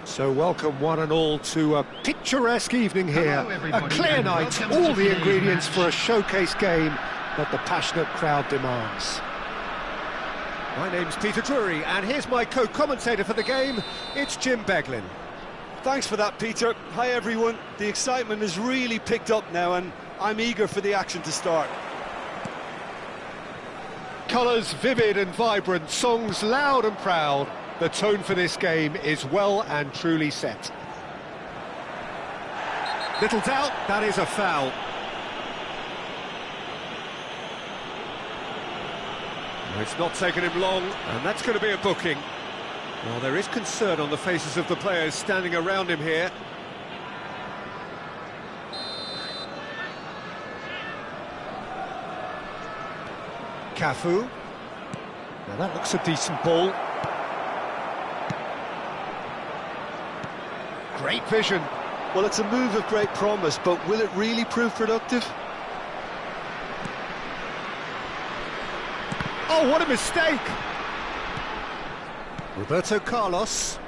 So welcome one and all to a picturesque evening here, a clear night, all the ingredients for a showcase game that the passionate crowd demands. My name's Peter Drury, and here's my co-commentator for the game, it's Jim Beglin. Thanks for that, Peter. Hi everyone, the excitement has really picked up now and I'm eager for the action to start. Colours vivid and vibrant, songs loud and proud. The tone for this game is well and truly set. Little doubt, that is a foul. It's not taken him long, and that's going to be a booking. Well, there is concern on the faces of the players standing around him here. Cafu. Now that looks a decent ball. Great vision. Well, it's a move of great promise, but will it really prove productive? Oh, what a mistake! Roberto Carlos.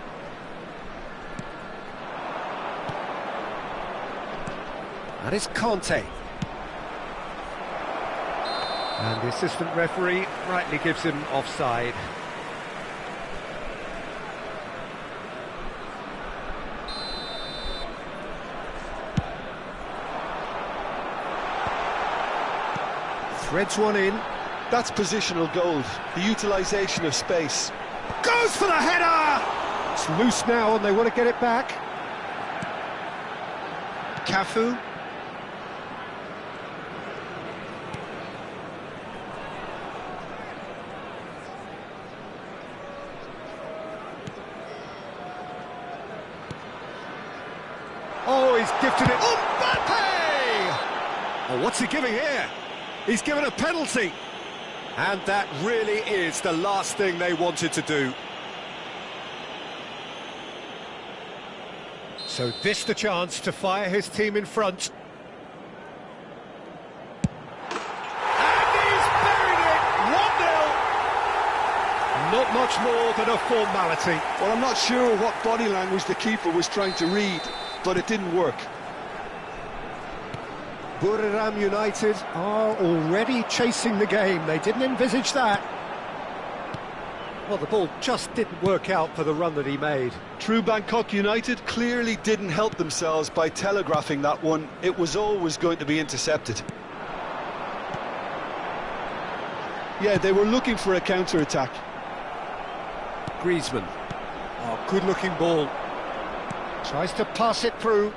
That is Conte. And the assistant referee rightly gives him offside. Threads one in. That's positional gold, the utilisation of space. Goes for the header! It's loose now and they want to get it back. Cafu. Oh, he's gifted it. Mbappe! Oh, what's he giving here? He's given a penalty. And that really is the last thing they wanted to do. So this the chance to fire his team in front. And he's buried it! 1-0! Not much more than a formality. Well, I'm not sure what body language the keeper was trying to read, but it didn't work. Buriram United are already chasing the game. They didn't envisage that. Well, the ball just didn't work out for the run that he made. True Bangkok United clearly didn't help themselves by telegraphing that one. It was always going to be intercepted. Yeah, they were looking for a counter-attack. Griezmann. Oh, good-looking ball. Tries to pass it through.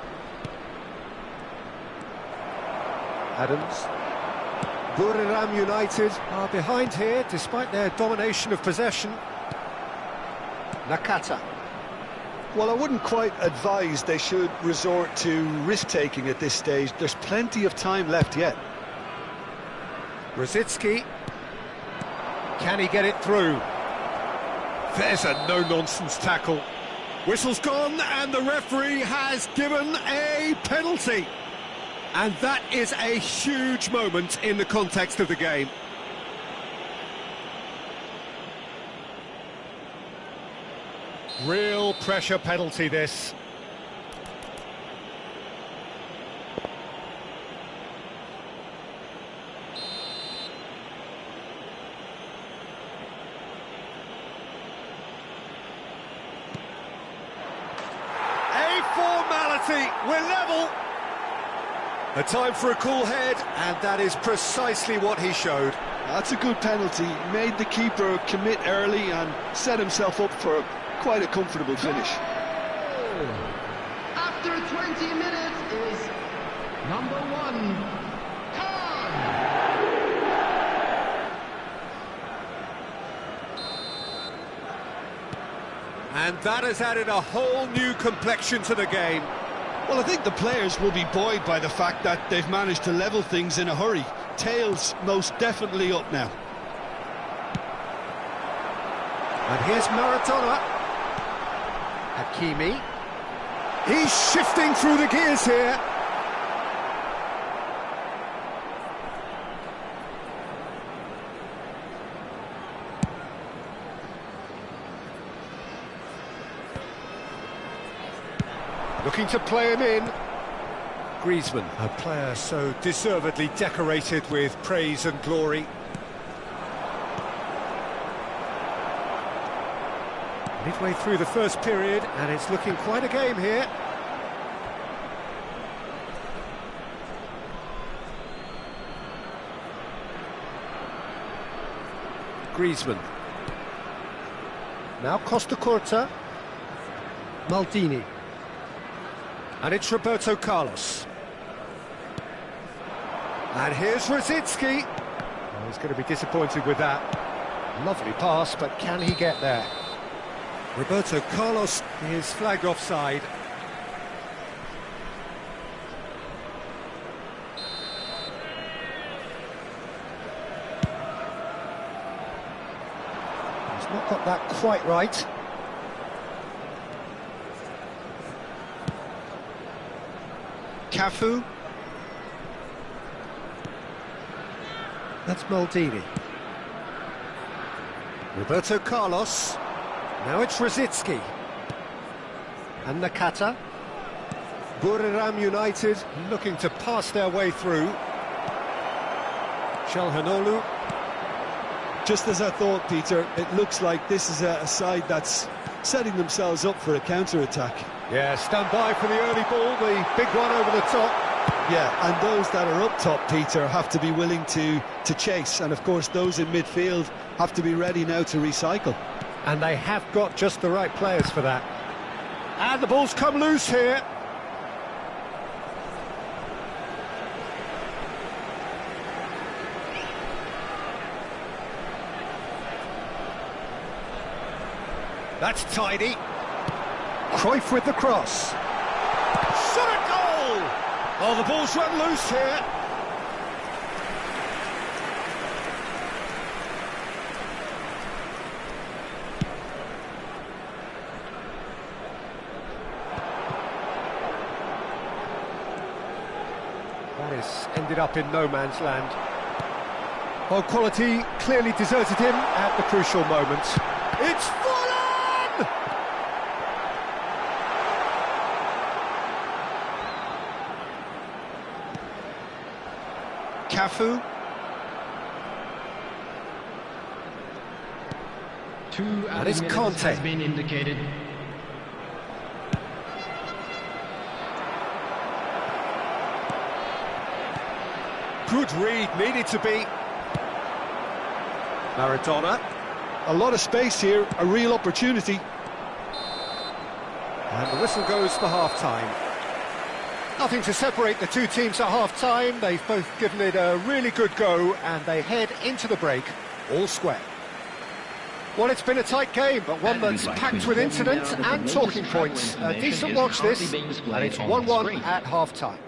Adams. Buriram United are behind here despite their domination of possession. Nakata. Well, I wouldn't quite advise they should resort to risk-taking at this stage. There's plenty of time left yet. Rosicki. Can he get it through? There's a no-nonsense tackle. Whistle's gone and the referee has given a penalty. And that is a huge moment in the context of the game. Real pressure penalty, this. A formality, we're level. A time for a cool head, and that is precisely what he showed. That's a good penalty. He made the keeper commit early and set himself up for quite a comfortable finish. After 20 minutes is number 1, Khan. And that has added a whole new complexion to the game. Well, I think the players will be buoyed by the fact that they've managed to level things in a hurry. Tails most definitely up now. And here's Maradona. Hakimi. He's shifting through the gears here. Looking to play him in. Griezmann, a player so deservedly decorated with praise and glory. Midway through the first period, and it's looking quite a game here. Griezmann. Now Costa Curta. Maldini. And it's Roberto Carlos. And here's Rosicki. Oh, he's going to be disappointed with that. Lovely pass, but can he get there? Roberto Carlos is flagged offside. He's not got that quite right. Cafu. That's Maldini. Roberto Carlos. Now it's Rosicki. And Nakata. Buriram United looking to pass their way through. Çalhanoğlu. Just as I thought, Peter, it looks like this is a side that's setting themselves up for a counter-attack. Yeah, stand by for the early ball, the big one over the top. Yeah, and those that are up top, Peter, have to be willing to chase. And, of course, those in midfield have to be ready now to recycle. And they have got just the right players for that. And the ball's come loose here. That's tidy. Cruyff with the cross. Shot at goal! Oh, the ball's run loose here. That has ended up in no man's land. Well, quality clearly deserted him at the crucial moment. It's fallen! Cafu. That is Conte. Has been indicated. Good read, needed to be. Maradona. A lot of space here, a real opportunity. And the whistle goes for half-time. Nothing to separate the two teams at half-time. They've both given it a really good go, and they head into the break all square. Well, it's been a tight game, but one that's packed with incidents and talking points. A decent watch this, and it's 1-1 at half-time.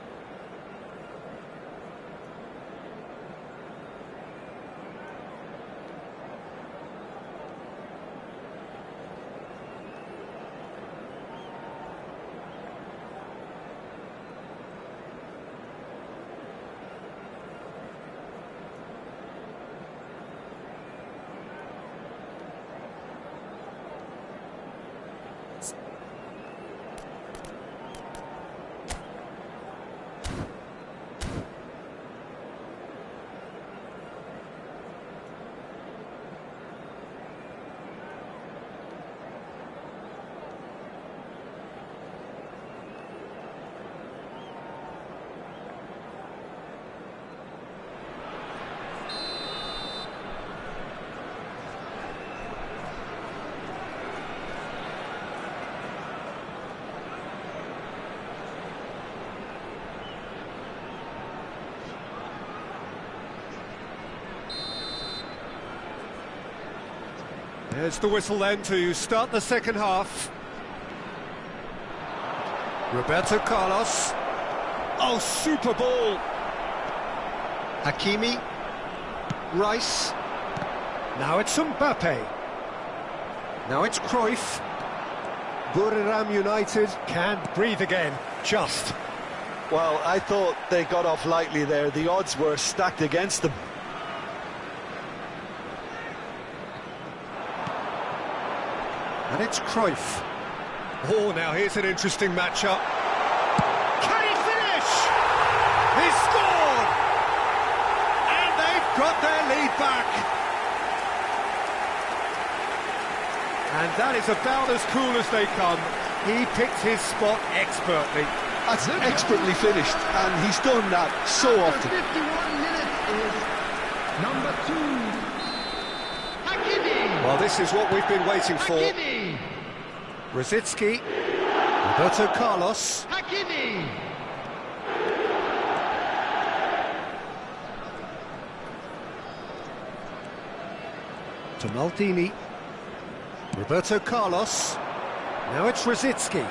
There's the whistle then to start the second half. Roberto Carlos. Oh, super ball. Hakimi. Rice. Now it's Mbappe. Now it's Cruyff. Buriram United can breathe again, just. Well, I thought they got off lightly there. The odds were stacked against them. And it's Cruyff. Oh, now here's an interesting matchup. Can he finish? He scored! And they've got their lead back. And that is about as cool as they come. He picked his spot expertly. That's expertly finished, and he's done that so often. 51 minutes is number 2, Hakimi. Well, this is what we've been waiting for. Hakimi. Rosicki, Roberto Carlos. Hakimi. To Maldini. Roberto Carlos. Now it's Rosicki.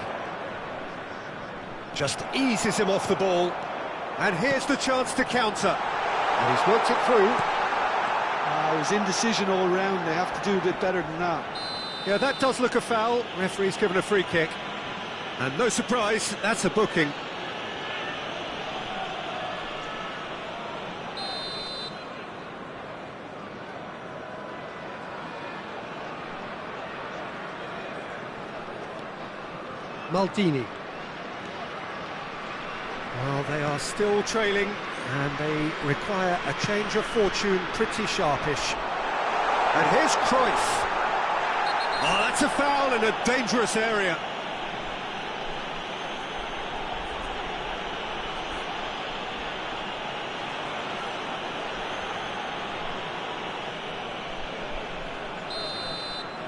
Just eases him off the ball. And here's the chance to counter. And he's worked it through. It was indecision all round. They have to do a bit better than that. Yeah, that does look a foul. Referee's given a free kick. And no surprise, that's a booking. Maldini. Well, they are still trailing, and they require a change of fortune pretty sharpish. And here's Cruyff. Oh, that's a foul in a dangerous area.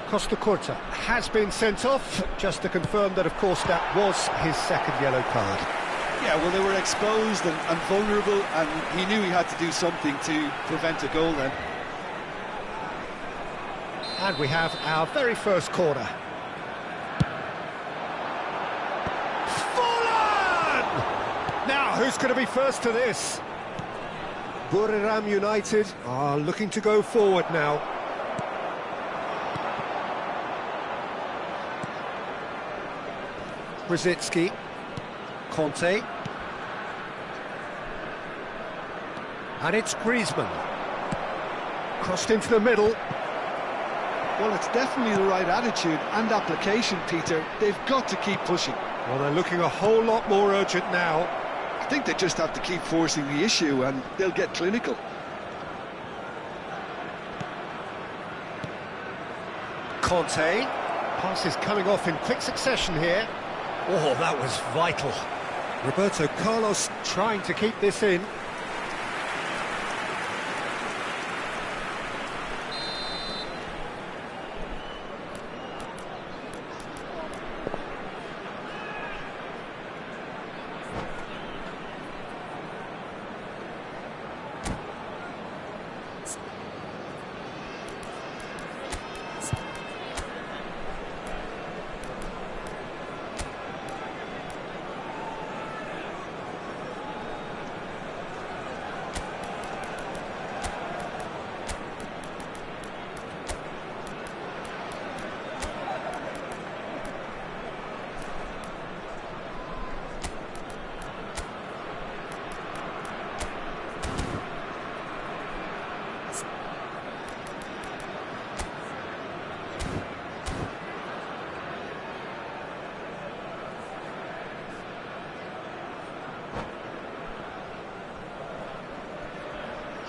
Costa Curta has been sent off, just to confirm that, of course, that was his second yellow card. Yeah, well, they were exposed and vulnerable, and he knew he had to do something to prevent a goal then. And we have our very first corner. Fallen! Now, who's going to be first to this? Buriram United are looking to go forward now. Rosicki, Conte, and it's Griezmann. Crossed into the middle. Well, it's definitely the right attitude and application, Peter. They've got to keep pushing. Well, they're looking a whole lot more urgent now. I think they just have to keep forcing the issue and they'll get clinical. Conte. Passes coming off in quick succession here. Oh, that was vital. Roberto Carlos trying to keep this in.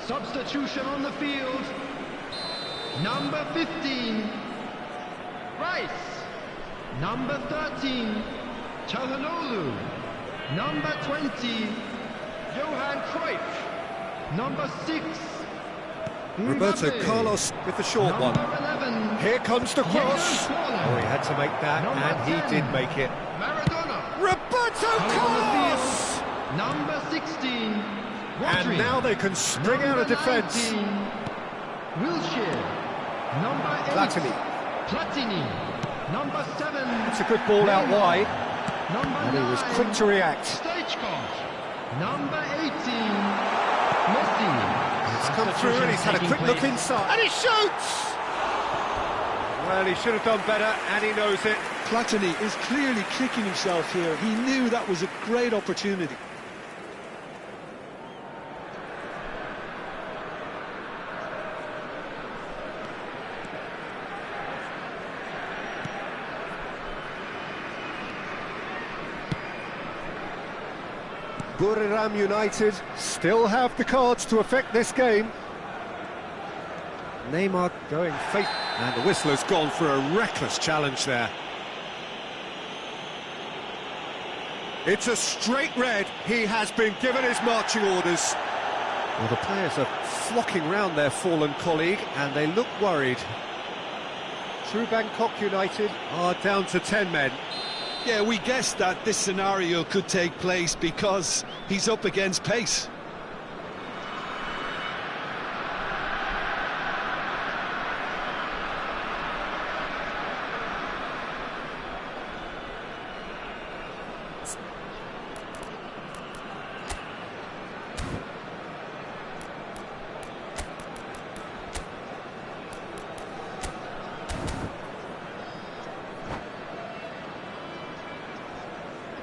Substitution on the field. Number 15, Rice. Number 13, Çalhanoğlu. Number 20, Johan Cruyff. Number 6, Roberto Mbappe. Carlos with the short one. Number 11, Here comes the cross. Jürgen Oh, he had to make that, Number and he 10. did make it. Maradona. Roberto On the Carlos! field, number 16, Rodri. And now they can spring out of defence. Number 19, Wilshere. Number 8, Platini. Platini. Number 7. It's a good ball out wide. Number And 9. he was quick to react. Stoichkov. Number 18. Messi. It's come through and he's had a quick look inside. And he shoots! Well, he should have done better, and he knows it. Platini is clearly kicking himself here. He knew that was a great opportunity. Buriram United still have the cards to affect this game. Neymar going fake, and the whistle has gone for a reckless challenge there. It's a straight red. He has been given his marching orders. Well, the players are flocking round their fallen colleague, and they look worried. True Bangkok United are down to 10 men. Yeah, we guessed that this scenario could take place because he's up against pace.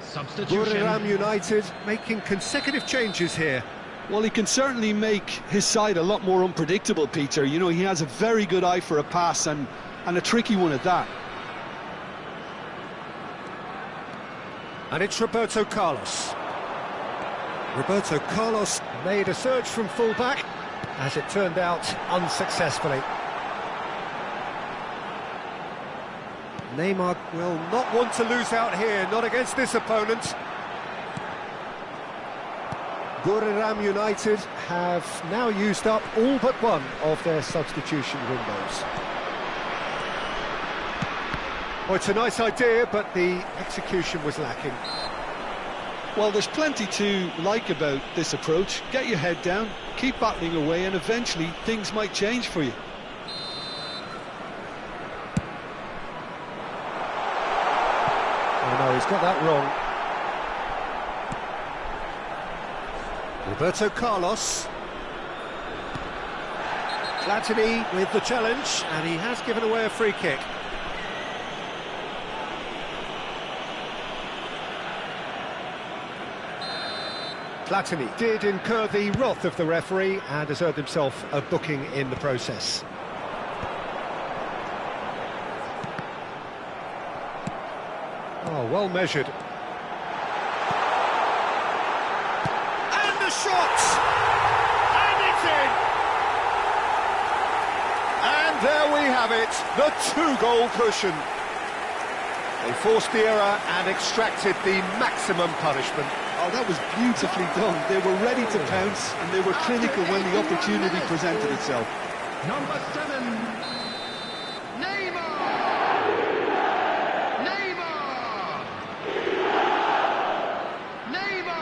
Substitution. Buriram United making consecutive changes here. Well, he can certainly make his side a lot more unpredictable, Peter. You know, he has a very good eye for a pass and a tricky one at that. And it's Roberto Carlos. Roberto Carlos made a surge from full-back, as it turned out, unsuccessfully. Neymar will not want to lose out here, not against this opponent. Buriram United have now used up all but one of their substitution windows. Well, it's a nice idea, but the execution was lacking. Well, there's plenty to like about this approach. Get your head down, keep battling away, and eventually things might change for you. Oh no, he's got that wrong. Roberto Carlos. Platini with the challenge, and he has given away a free kick. Platini did incur the wrath of the referee and has earned himself a booking in the process. Oh, well measured. And the shot! And it's in! And there we have it, the two-goal cushion. They forced the error and extracted the maximum punishment. Oh, that was beautifully done. They were ready to pounce, and they were clinical when the opportunity presented itself. Number 7. Neymar. Neymar. Neymar.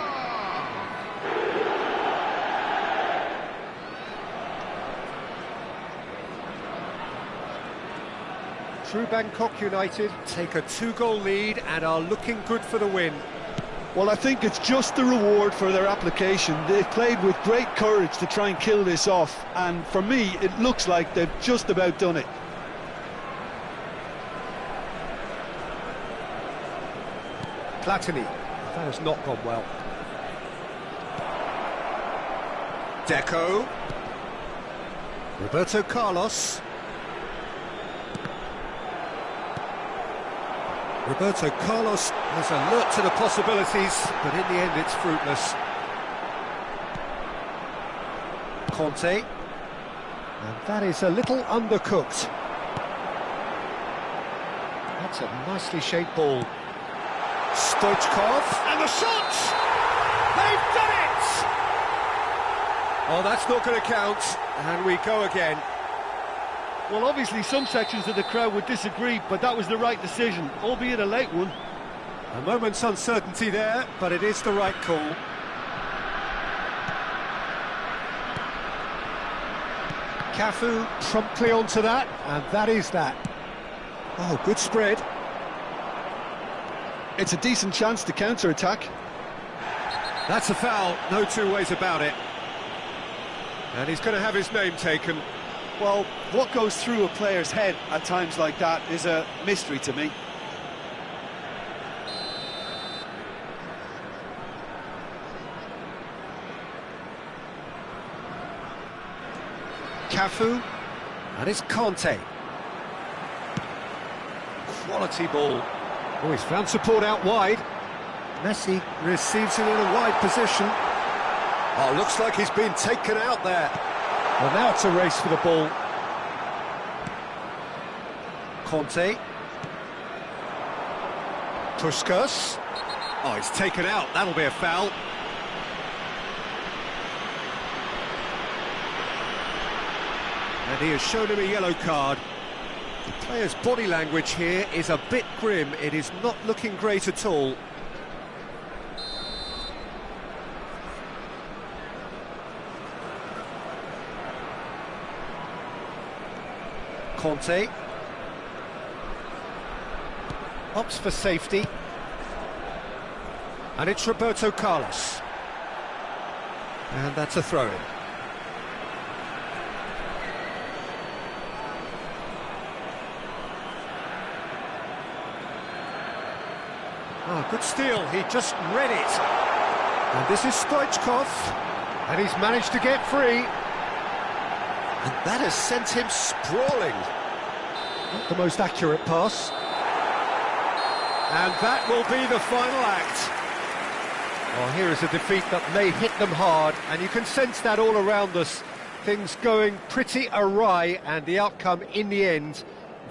True Bangkok United take a two-goal lead and are looking good for the win. Well, I think it's just the reward for their application. They've played with great courage to try and kill this off, and for me, it looks like they've just about done it. Platini, that has not gone well. Deco. Roberto Carlos. Roberto Carlos is alert to the possibilities, but in the end it's fruitless. Conte. And that is a little undercooked. That's a nicely shaped ball. Stoichkov, and the shot! They've done it! Oh, that's not going to count, and we go again. Well, obviously some sections of the crowd would disagree, but that was the right decision, albeit a late one. A moment's uncertainty there, but it is the right call. Cafu promptly onto that, and that is that. Oh, good spread. It's a decent chance to counter-attack. That's a foul, no two ways about it. And he's going to have his name taken. Well, what goes through a player's head at times like that is a mystery to me. Cafu, and it's Conte. Quality ball. Oh, he's found support out wide. Messi receives it in a wide position. Oh, looks like he's been taken out there. Well, now it's a race for the ball. Conte. Puskas. Oh, he's taken out. That'll be a foul. And he has shown him a yellow card. The player's body language here is a bit grim. It is not looking great at all. Conte. Opts for safety. And it's Roberto Carlos. And that's a throw-in. Oh, good steal, he just read it. And this is Stoichkov, and he's managed to get free. And that has sent him sprawling. Not the most accurate pass. And that will be the final act. Well, here is a defeat that may hit them hard, and you can sense that all around us. Things going pretty awry, and the outcome in the end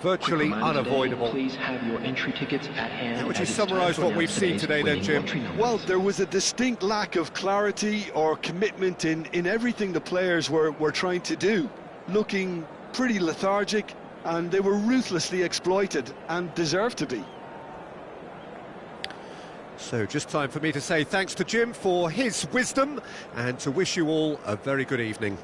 virtually unavoidable. Please have your entry tickets at hand. How would you summarise what we've seen today then, Jim? Well, there was a distinct lack of clarity or commitment in everything the players were trying to do. Looking pretty lethargic, and they were ruthlessly exploited, and deserved to be. So just time for me to say thanks to Jim for his wisdom, and to wish you all a very good evening.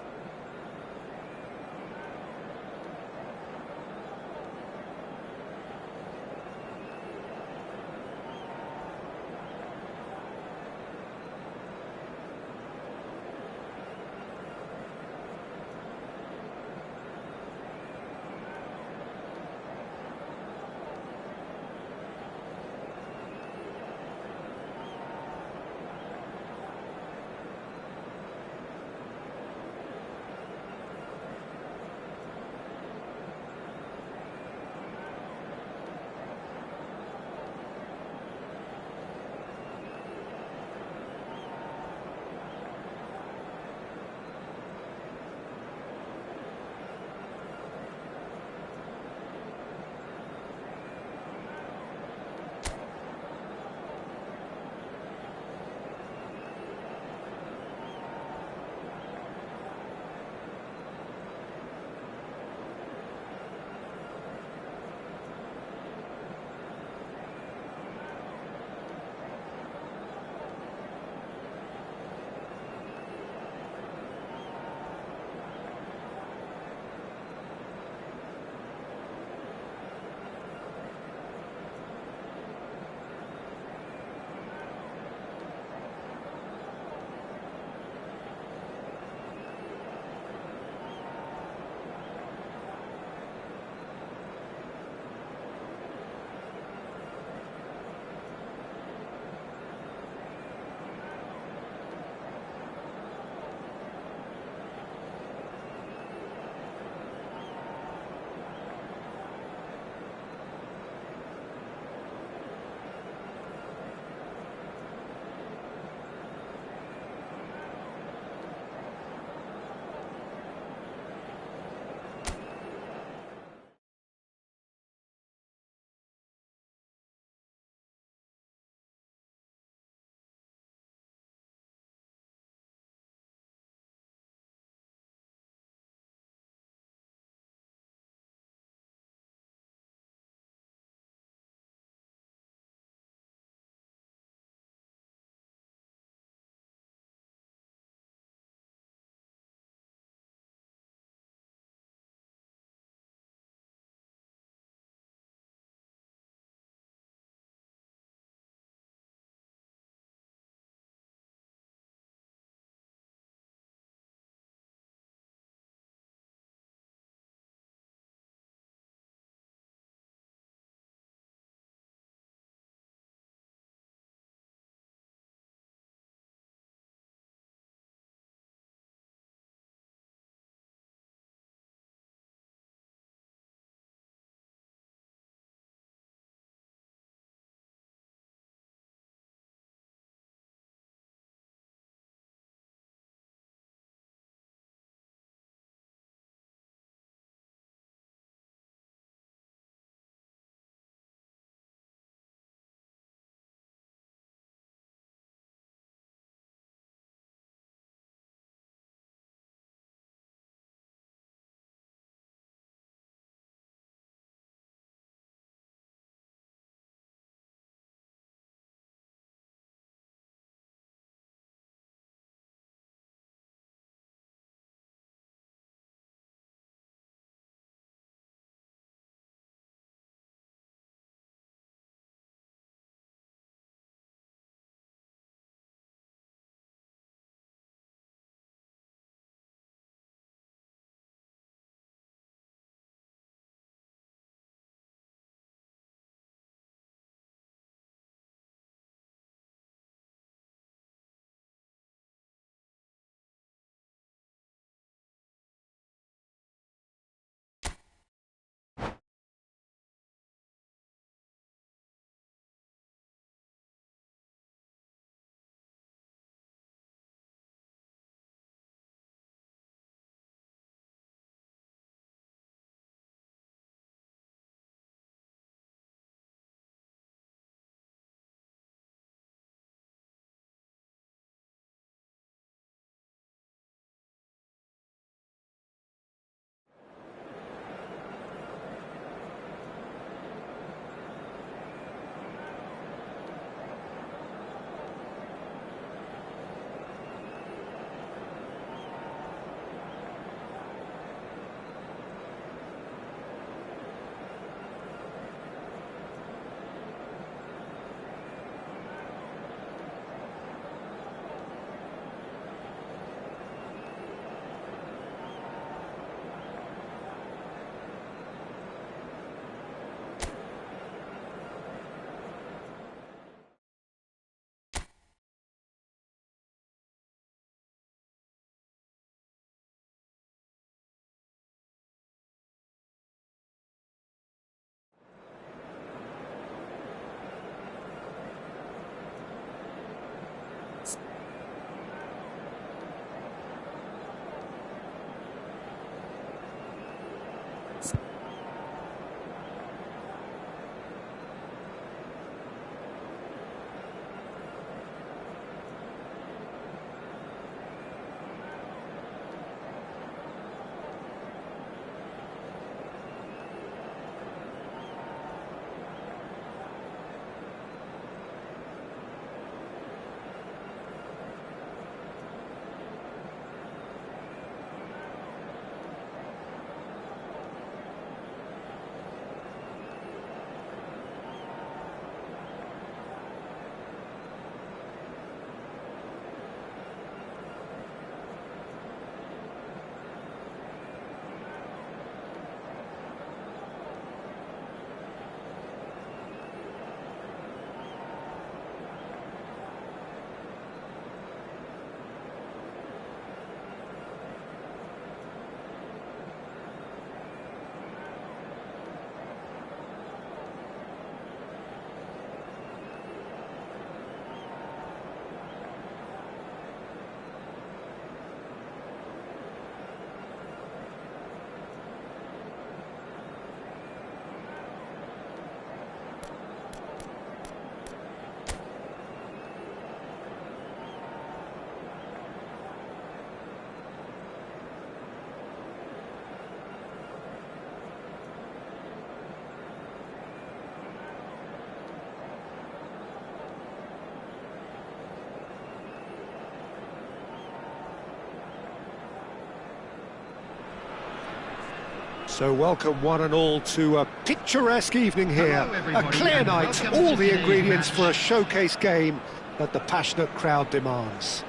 So welcome one and all to a picturesque evening here. Hello, A everybody, clear and night, welcome all to the today's ingredients match. for a showcase game that the passionate crowd demands.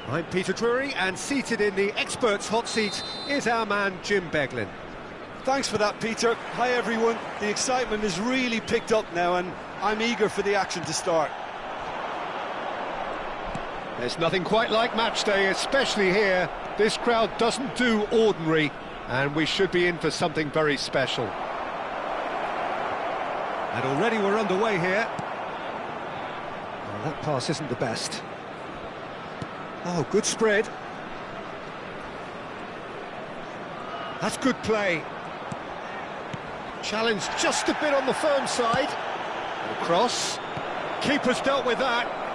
I'm Peter Drury, and seated in the experts' hot seat is our man Jim Beglin. Thanks for that, Peter. Hi, everyone. The excitement has really picked up now, and I'm eager for the action to start. There's nothing quite like match day, especially here. This crowd doesn't do ordinary, and we should be in for something very special. And already we're underway here. Well, that pass isn't the best. Oh, good spread. That's good play. Challenge just a bit on the firm side. And across. Keeper's dealt with that.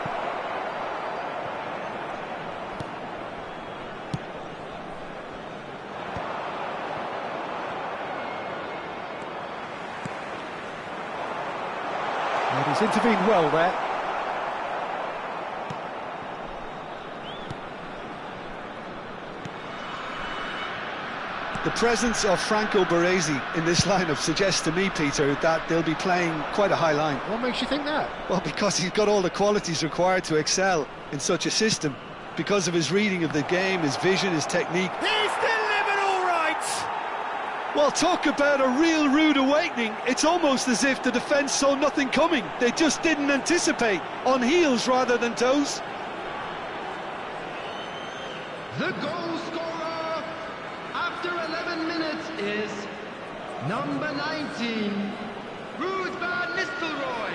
And he's intervened well there. The presence of Franco Baresi in this lineup suggests to me, Peter, that they'll be playing quite a high line. What makes you think that? Well, because he's got all the qualities required to excel in such a system. Because of his reading of the game, his vision, his technique. He's delivered all right! Well, talk about a real rude awakening. It's almost as if the defence saw nothing coming. They just didn't anticipate, on heels rather than toes. The goal scorer after 11 minutes is number 19, Ruud van Nistelrooy.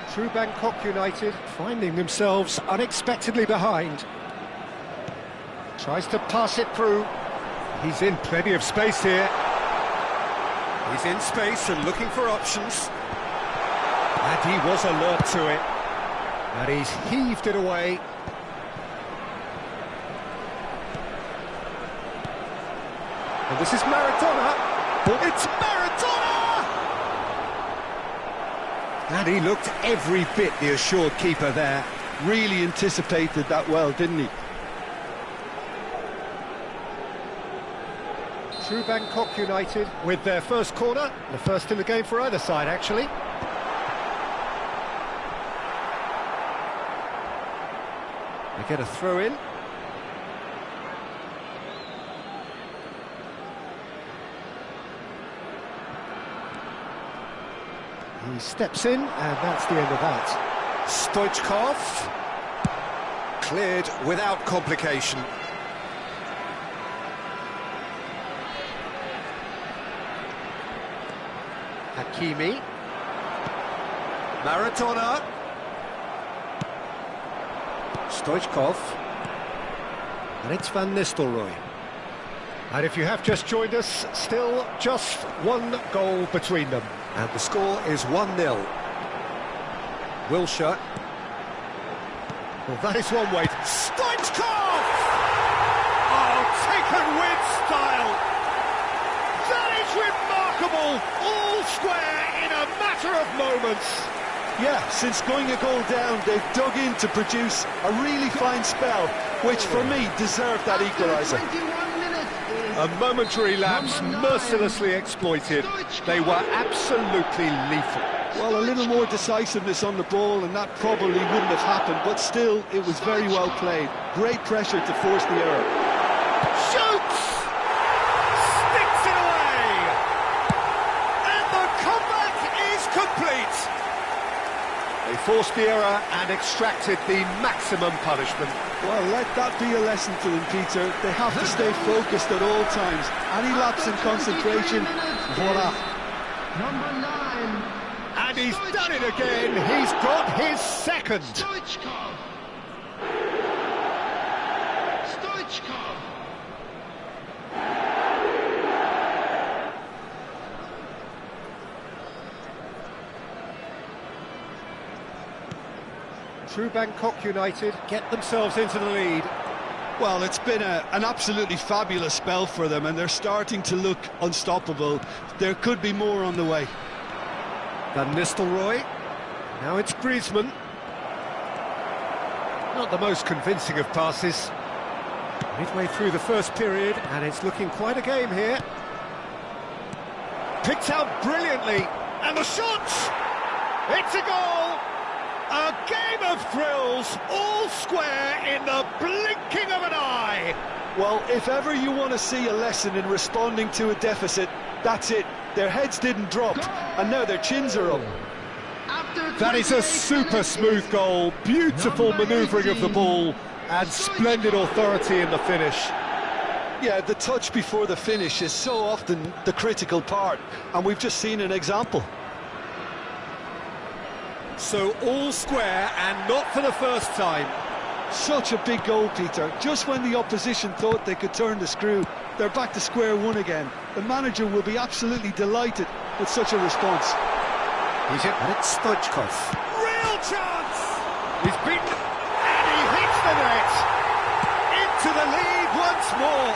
Through Bangkok United, finding themselves unexpectedly behind. Tries to pass it through. He's in plenty of space here. He's in space and looking for options. And he was alert to it. And he's heaved it away. And this is Maradona. It's Maradona! And he looked every bit the assured keeper there. Really anticipated that well, didn't he? Through Bangkok United with their first corner, the first in the game for either side, actually. They get a throw in. He steps in, and that's the end of that. Stoichkov, cleared without complication. Hakimi, Maradona, Stoichkov, and it's Van Nistelrooy. And if you have just joined us, still just one goal between them. And the score is 1-0. Wilshere. Well, that is one way. Stoichkov! Oh, taken with style! That is remarkable! All square in a matter of moments. Yeah, since going a goal down, they've dug in to produce a really fine spell, which for me deserved that equaliser. 21 minutes is A momentary lapse number 9, mercilessly exploited. They were absolutely lethal. Well, a little more decisiveness on the ball and that probably wouldn't have happened, but still, it was very well played. Great pressure to force the error. Shoots! Sticks it away! And the comeback is complete! They forced the error and extracted the maximum punishment. Well, let that be a lesson to them, Peter. They have to stay focused at all times. Any lapse in concentration, voila. number 9, And he's done it again. He's got his second. Stoichkov. Stoichkov. Through Bangkok United, get themselves into the lead. Well, it's been an absolutely fabulous spell for them, and they're starting to look unstoppable. There could be more on the way. Van Nistelrooy. Now it's Griezmann. Not the most convincing of passes. Midway through the first period, and it's looking quite a game here. Picked out brilliantly, and the shot! It's a goal! A game of thrills, all square in the blinking of an eye! Well, if ever you want to see a lesson in responding to a deficit, that's it. Their heads didn't drop, and now their chins are up. That is a super smooth goal, beautiful manoeuvring of the ball, and splendid authority in the finish. Yeah, the touch before the finish is so often the critical part, and we've just seen an example. So all square, and not for the first time. Such a big goal, Peter. Just when the opposition thought they could turn the screw, they're back to square one again. The manager will be absolutely delighted with such a response. He's it, and it's Stoichkov. Real chance! He's beaten, and he hits the net! Into the lead once more!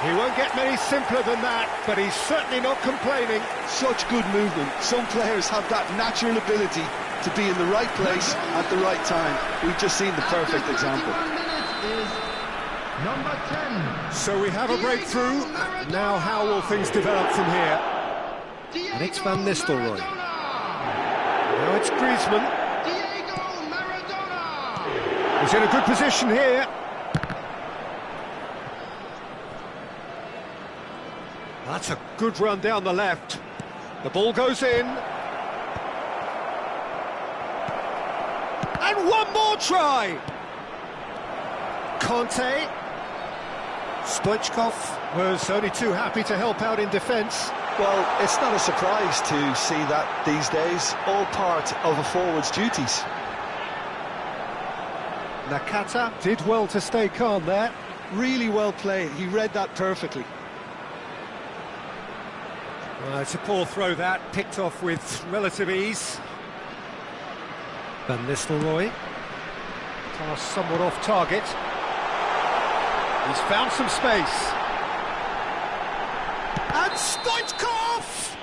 He won't get many simpler than that, but he's certainly not complaining. Such good movement. Some players have that natural ability to be in the right place at the right time. We've just seen the perfect example. Number 10. So we have a breakthrough. Now how will things develop from here? And it's Van Nistelrooy. Now it's Griezmann. Diego Maradona. He's in a good position here. That's a good run down the left. The ball goes in. And one more try! Conte. Stoichkov was only too happy to help out in defence. Well, it's not a surprise to see that these days, all part of a forward's duties. Nakata did well to stay calm there. Really well played, he read that perfectly. Well, it's a poor throw that, picked off with relative ease. Van Nistelrooy. Pass somewhat off target. He's found some space. And Stoichkov!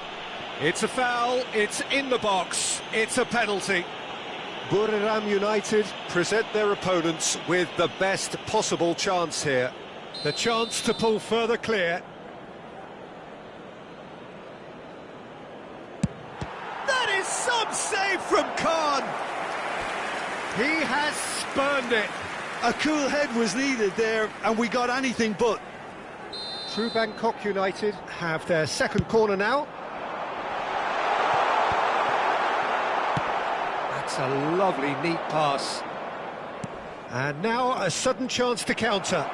It's a foul, it's in the box, it's a penalty. Buriram United present their opponents with the best possible chance here. The chance to pull further clear. That is some save from Khan! He has spurned it. A cool head was needed there, and we got anything but. True Bangkok United have their second corner now. That's a lovely, neat pass. And now a sudden chance to counter.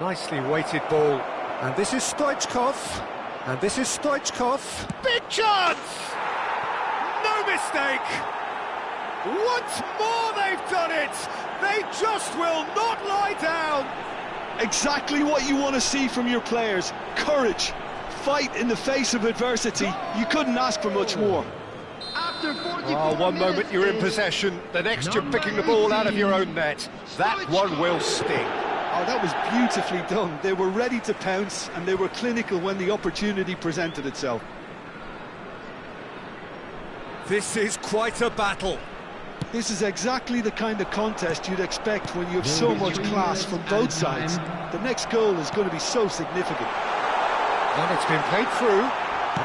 Nicely weighted ball. And this is Stoichkov. And this is Stoichkov. Big chance! No mistake! Once more they've done it! They just will not lie down! Exactly what you want to see from your players. Courage. Fight in the face of adversity. You couldn't ask for much more. After 44 Oh, one moment minutes you're in is possession, the next you're number picking the ball out of your 18. own net. That one will sting. Oh, that was beautifully done. They were ready to pounce, and they were clinical when the opportunity presented itself. This is quite a battle. This is exactly the kind of contest you'd expect when you have so much class from both sides. The next goal is going to be so significant. And it's been played through.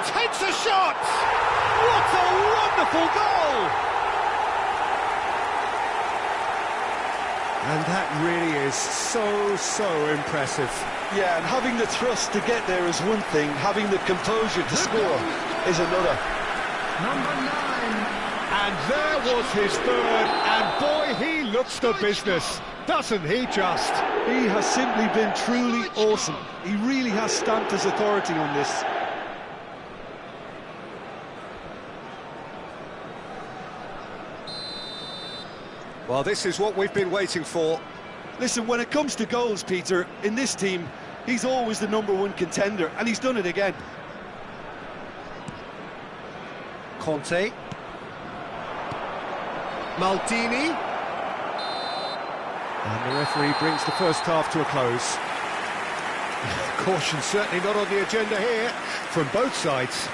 Takes a shot! What a wonderful goal! And that really is so impressive. Yeah, and having the thrust to get there is one thing. Having the composure to score is another. number 9. And there was his third, and boy, he looks the business, doesn't he just? He has simply been truly awesome. He really has stamped his authority on this. Well, this is what we've been waiting for. Listen, when it comes to goals, Peter, in this team, he's always the #1 contender, and he's done it again. Conte. Maldini. And the referee brings the first half to a close. Caution certainly not on the agenda here from both sides.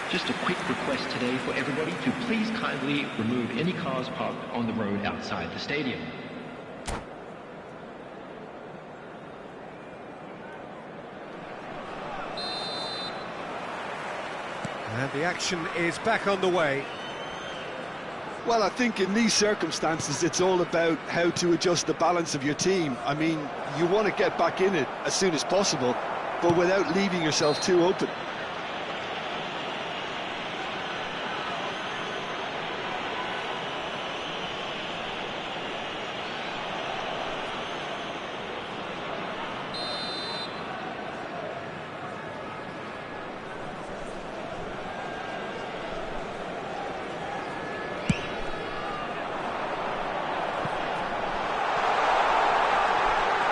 Just a quick request today for everybody to please kindly remove any cars parked on the road outside the stadium. And the action is back on the way. Well, I think in these circumstances, it's all about how to adjust the balance of your team. I mean, you want to get back in it as soon as possible, but without leaving yourself too open.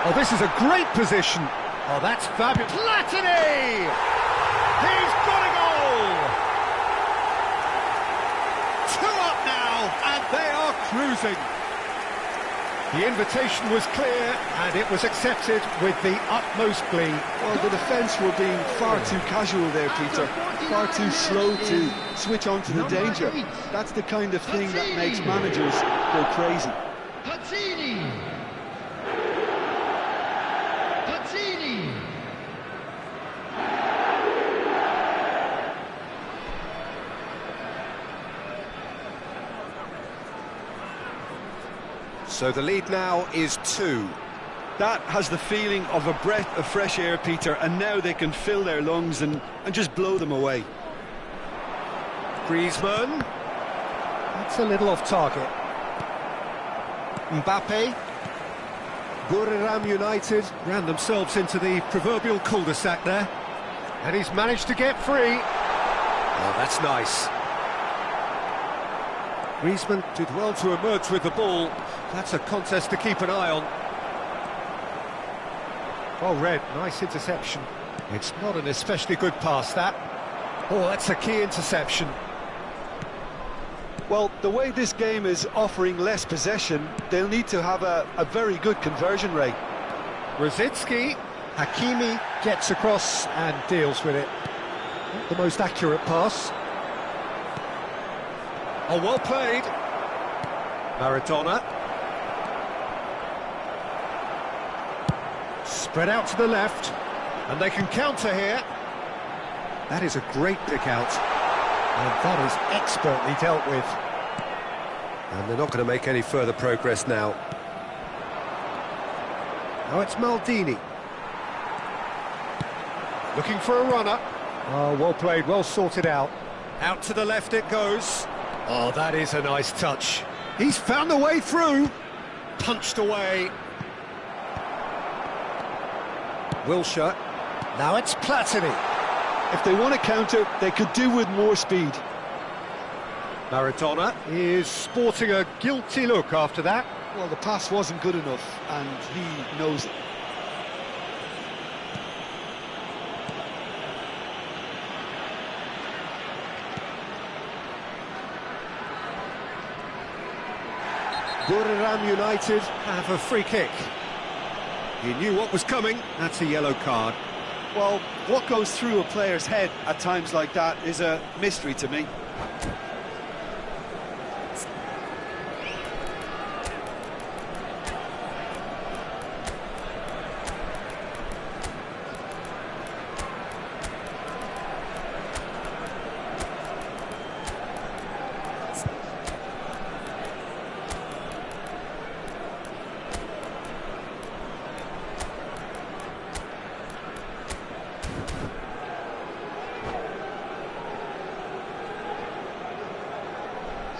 Oh, this is a great position. Oh, that's fabulous. Platini! He's got a goal! 2 up now, and they are cruising. The invitation was clear, and it was accepted with the utmost glee. Well, the defence were being far too casual there, Peter. Far too slow to switch on to the danger. That's the kind of thing that makes managers go crazy. Platini! So the lead now is 2. That has the feeling of a breath of fresh air, Peter, and now they can fill their lungs and just blow them away. Griezmann. That's a little off target. Mbappe. Buriram United ran themselves into the proverbial cul-de-sac there. And he's managed to get free. Oh, that's nice. Griezmann did well to emerge with the ball. That's a contest to keep an eye on. Well read, nice interception. It's not an especially good pass, that. Oh, that's a key interception. Well, the way this game is offering less possession, they'll need to have a very good conversion rate. Rosicki, Hakimi gets across and deals with it. Not the most accurate pass. Oh, well played. Maradona. Spread out to the left, and they can counter here. That is a great pick out, and that is expertly dealt with. And they're not going to make any further progress now. Now it's Maldini. Looking for a runner. Oh, well played, well sorted out. Out to the left it goes. Oh, that is a nice touch. He's found a way through. Punched away. Wilshere. Now it's Platini. If they want to counter, they could do with more speed. Maradona is sporting a guilty look after that. Well, the pass wasn't good enough, and he knows it. Buriram United have a free kick. He knew what was coming. That's a yellow card. Well, what goes through a player's head at times like that is a mystery to me.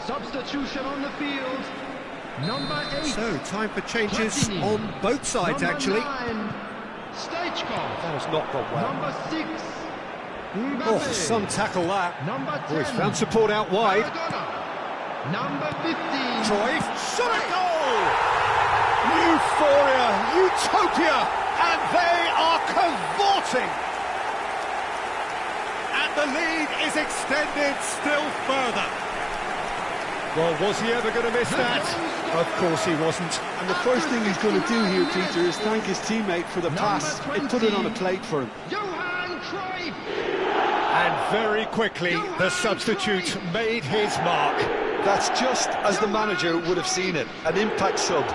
Substitution on the field. Number 8. So, time for changes Platini. on both sides, Number actually. 9, Stoichkov. That has not gone well. Number 6. Oh, Mbappe. some tackle that. Number 10. Oh, he's found support out wide. Maradona. Number 15. Cruyff, shot a goal! Euphoria, utopia, and they are cavorting. And the lead is extended still further. Well, was he ever going to miss that? Of course he wasn't. And the first thing he's going to do here, Peter, is thank his teammate for the pass. It put it on a plate for him. Johan Cruyff. And very quickly, the substitute made his mark. That's just as the manager would have seen it, an impact sub.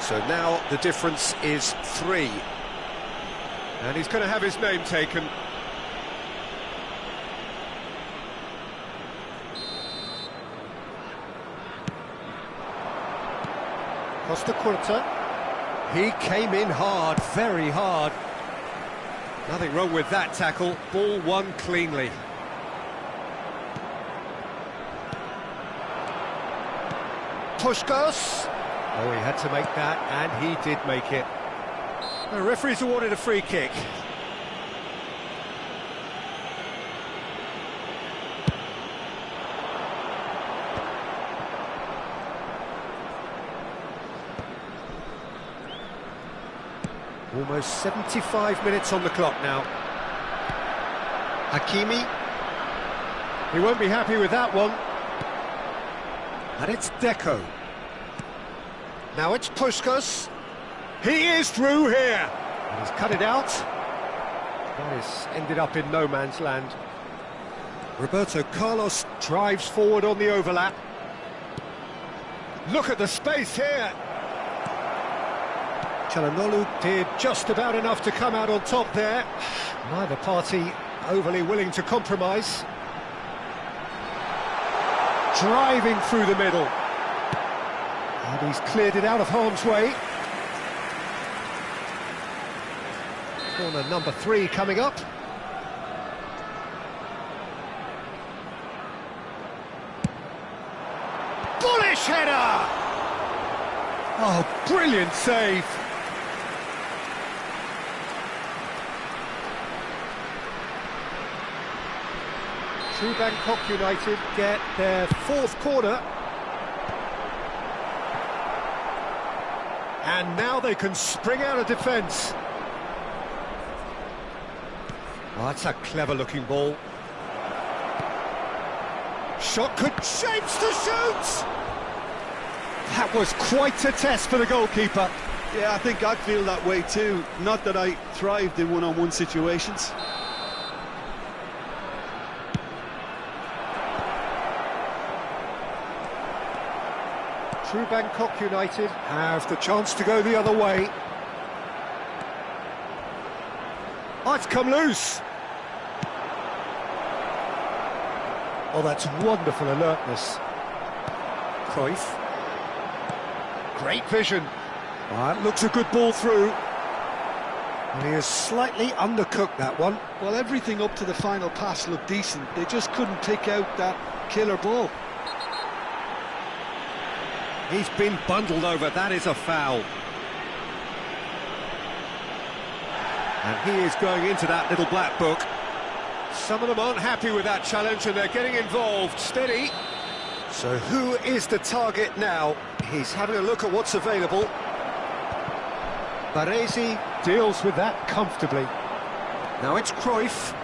So now the difference is 3. And he's going to have his name taken. Costa Curta. He came in hard, very hard. Nothing wrong with that tackle. Ball won cleanly. Puskos. Oh, he had to make that, and he did make it. The referee's awarded a free kick. Almost 75 minutes on the clock now. Hakimi. He won't be happy with that one. And it's Deco. Now it's Puskos. He is through here. And he's cut it out. That has ended up in no man's land. Roberto Carlos drives forward on the overlap. Look at the space here. Çalhanoğlu did just about enough to come out on top there. Neither party overly willing to compromise. Driving through the middle. And he's cleared it out of harm's way. Corner number 3 coming up. Bullish header! Oh, brilliant save! True Bangkok United get their 4th corner. And now they can spring out of defence. Oh, that's a clever-looking ball. Shot could... shapes to shoot! That was quite a test for the goalkeeper. Yeah, I think I'd feel that way too. Not that I thrived in one-on-one situations. True Bangkok United have the chance to go the other way. Oh, it's come loose. Oh, that's wonderful alertness. Cruyff. Great vision. Oh, that looks a good ball through. And he has slightly undercooked that one. Well, everything up to the final pass looked decent. They just couldn't pick out that killer ball. He's been bundled over, that is a foul. And he is going into that little black book. Some of them aren't happy with that challenge and they're getting involved. Steady. So who is the target now? He's having a look at what's available. Baresi deals with that comfortably. Now it's Cruyff.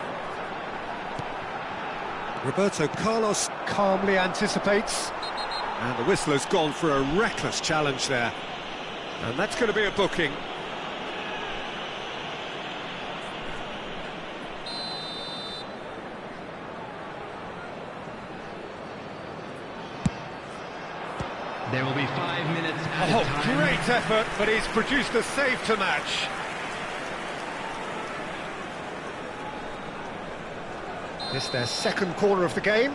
Roberto Carlos calmly anticipates. And the whistler's gone for a reckless challenge there. And that's going to be a booking. There will be 5 minutes added time. Great effort, but he's produced a save to match. This is their 2nd corner of the game.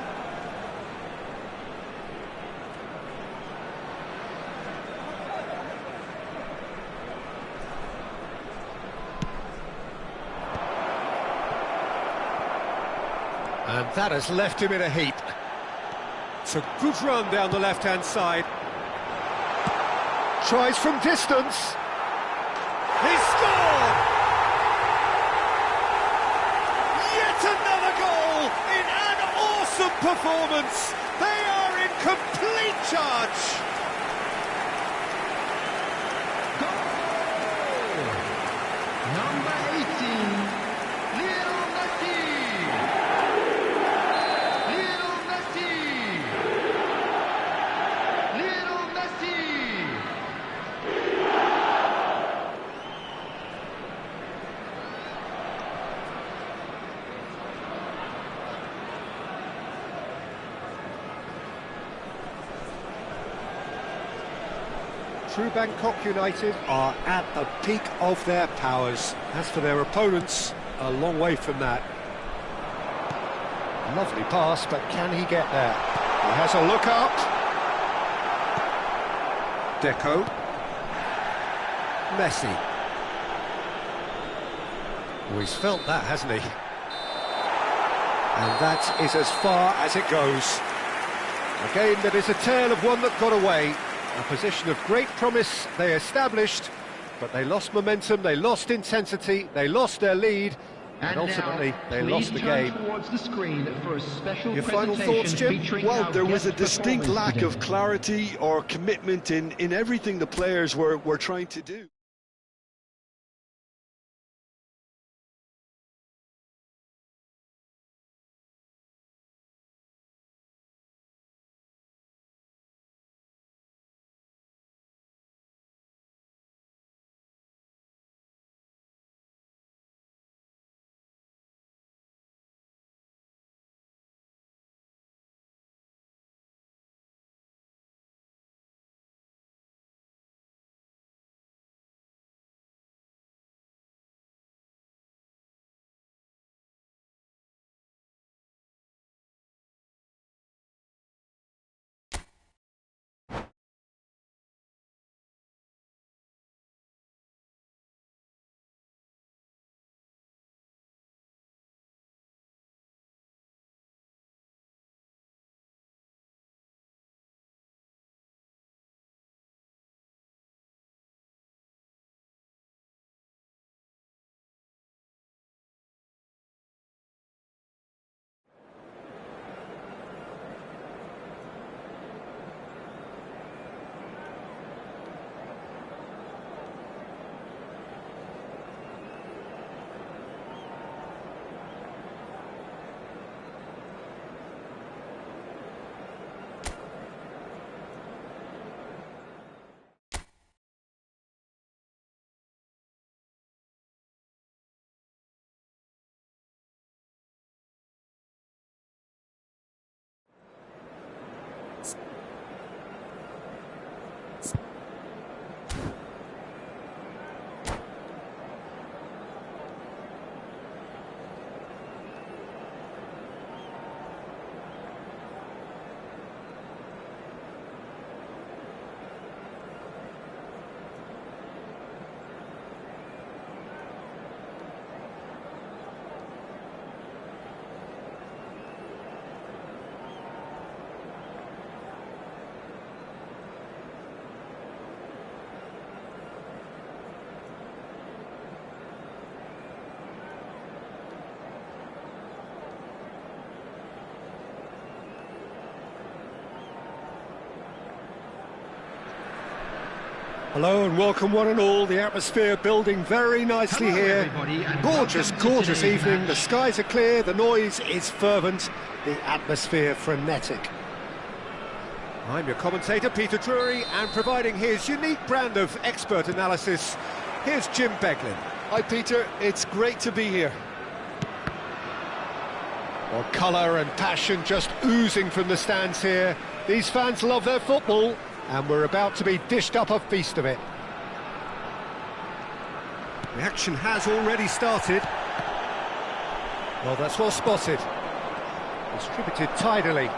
And that has left him in a heap. It's a good run down the left-hand side. Tries from distance. He scored! Yet another goal in an awesome performance. They are in complete charge. Goal! Number 18, Lionel Messi. Lionel Messi. True Bangkok United are at the peak of their powers. As for their opponents, a long way from that. Lovely pass, but can he get there? He has a look up. Deco. Messi. Oh, he's felt that, hasn't he? And that is as far as it goes. A game that is a tale of one that got away. A position of great promise they established, but they lost momentum, they lost intensity, they lost their lead, and ultimately they lost the game. Your final thoughts, Jim? Well, there was a distinct lack of clarity or commitment in everything the players were trying to do. Hello and welcome one and all. The atmosphere building very nicely here. Gorgeous, gorgeous evening. The skies are clear, the noise is fervent, the atmosphere frenetic. I'm your commentator, Peter Drury, and providing his unique brand of expert analysis, here's Jim Beglin. Hi Peter, it's great to be here. Well, colour and passion just oozing from the stands here. These fans love their football, and we're about to be dished up a feast of it. The action has already started. Well, that's well spotted. Distributed tidily.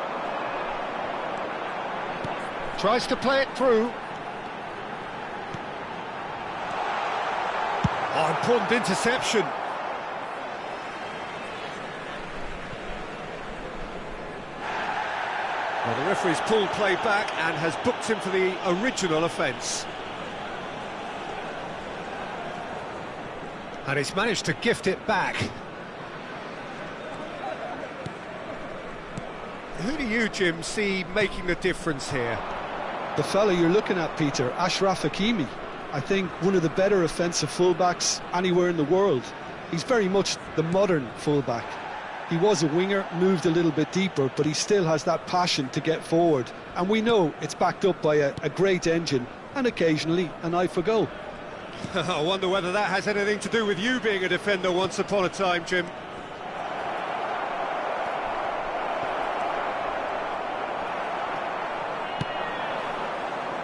Tries to play it through. Oh, important interception. Well, the referee's pulled play back and has booked him for the original offence. And he's managed to gift it back. Who do you, Jim, see making the difference here? The fella you're looking at, Peter, Ashraf Hakimi. I think one of the better offensive fullbacks anywhere in the world. He's very much the modern fullback. He was a winger, moved a little bit deeper, but he still has that passion to get forward. And we know it's backed up by a great engine and occasionally an eye for goal. I wonder whether that has anything to do with you being a defender once upon a time, Jim.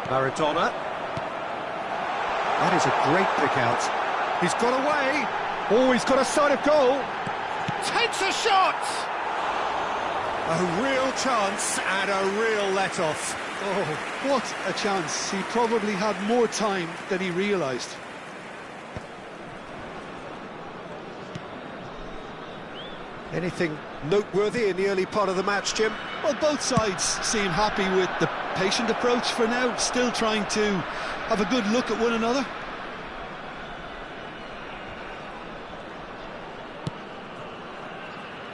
Maradona. That is a great pick out. He's got away. Oh, he's got a sight of goal. Takes a shot! A real chance and a real let-off. Oh, what a chance. He probably had more time than he realised. Anything noteworthy in the early part of the match, Jim? Well, both sides seem happy with the patient approach for now, still trying to have a good look at one another.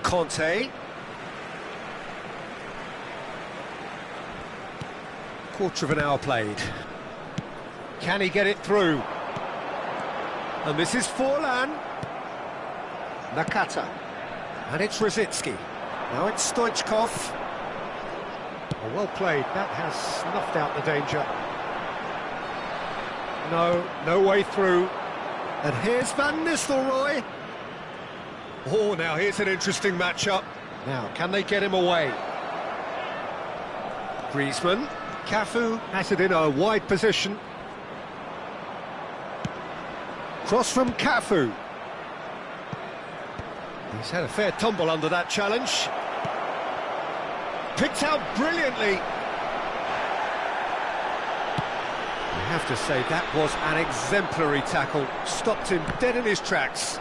Conte. Quarter of an hour played. Can he get it through? And this is Forlan. Nakata. And it's Rosicki. Now it's Stoichkov. Oh, well played. That has snuffed out the danger. No way through. And here's Van Nistelrooy. Oh, now here's an interesting matchup. Now, can they get him away? Griezmann. Cafu has it in a wide position. Cross from Cafu. He's had a fair tumble under that challenge. Picked out brilliantly. I have to say, that was an exemplary tackle. Stopped him dead in his tracks.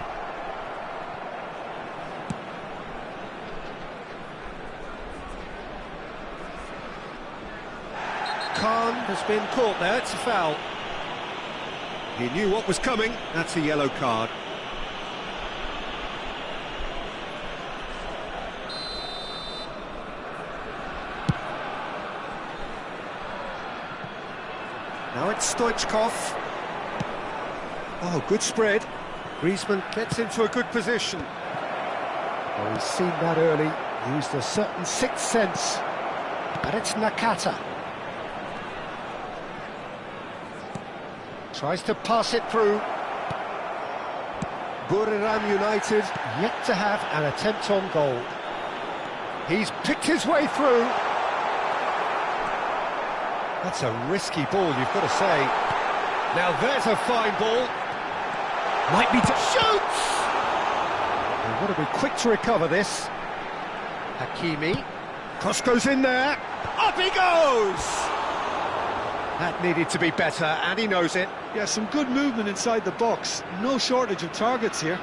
Khan has been caught there, it's a foul. He knew what was coming, that's a yellow card. Now it's Stoichkov. Oh, good spread. Griezmann gets into a good position. Oh, he's seen that early, used a certain sixth sense. And it's Nakata. Tries to pass it through. Buriram United yet to have an attempt on goal. He's picked his way through. That's a risky ball, you've got to say. Now there's a fine ball. Might be to shoot! They've got to be quick to recover this. Hakimi. Cross goes in there. Up he goes! That needed to be better, and he knows it. Yeah, some good movement inside the box. No shortage of targets here.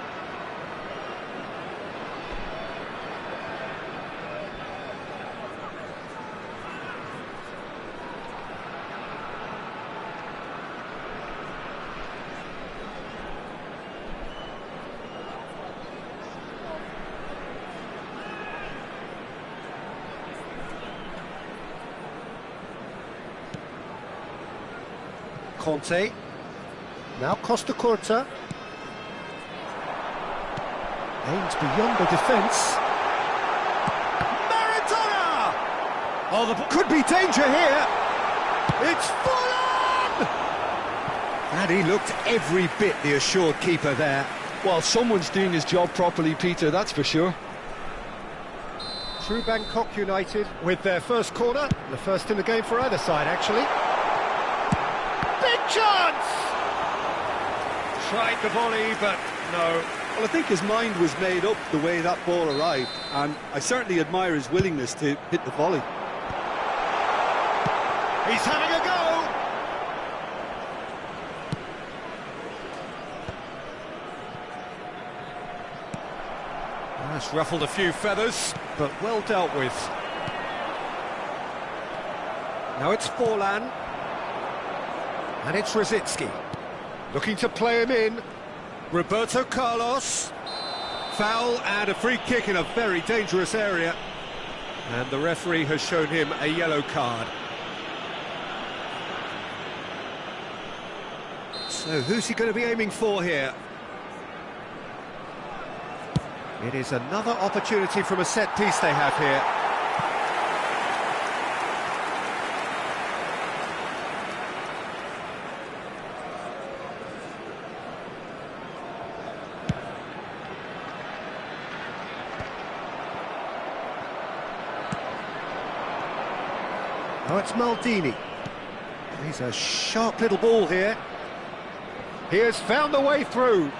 Conte. Now Costa Curta. Aims beyond the defence. Maradona! Oh, could be danger here. It's Forlan! And he looked every bit the assured keeper there. Well, someone's doing his job properly, Peter, that's for sure. True Bangkok United with their first corner. The first in the game for either side, actually. Big chance! Tried the volley, but no. Well, I think his mind was made up the way that ball arrived, and I certainly admire his willingness to hit the volley. He's having a go! That's ruffled a few feathers, but well dealt with. Now it's Forlan. And it's Rosicki. Looking to play him in. Roberto Carlos. Foul and a free kick in a very dangerous area. And the referee has shown him a yellow card. So who's he going to be aiming for here? It is another opportunity from a set piece they have here. Oh, it's Maldini. He's a sharp little ball here. He has found the way through.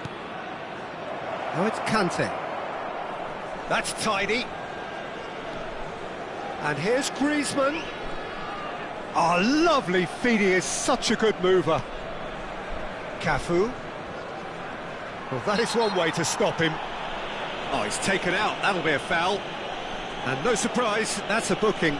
Now it's Kante. That's tidy. And here's Griezmann. Oh, lovely feed, he is such a good mover. Cafu. Well, that is one way to stop him. Oh, he's taken out, that'll be a foul. And no surprise, that's a booking.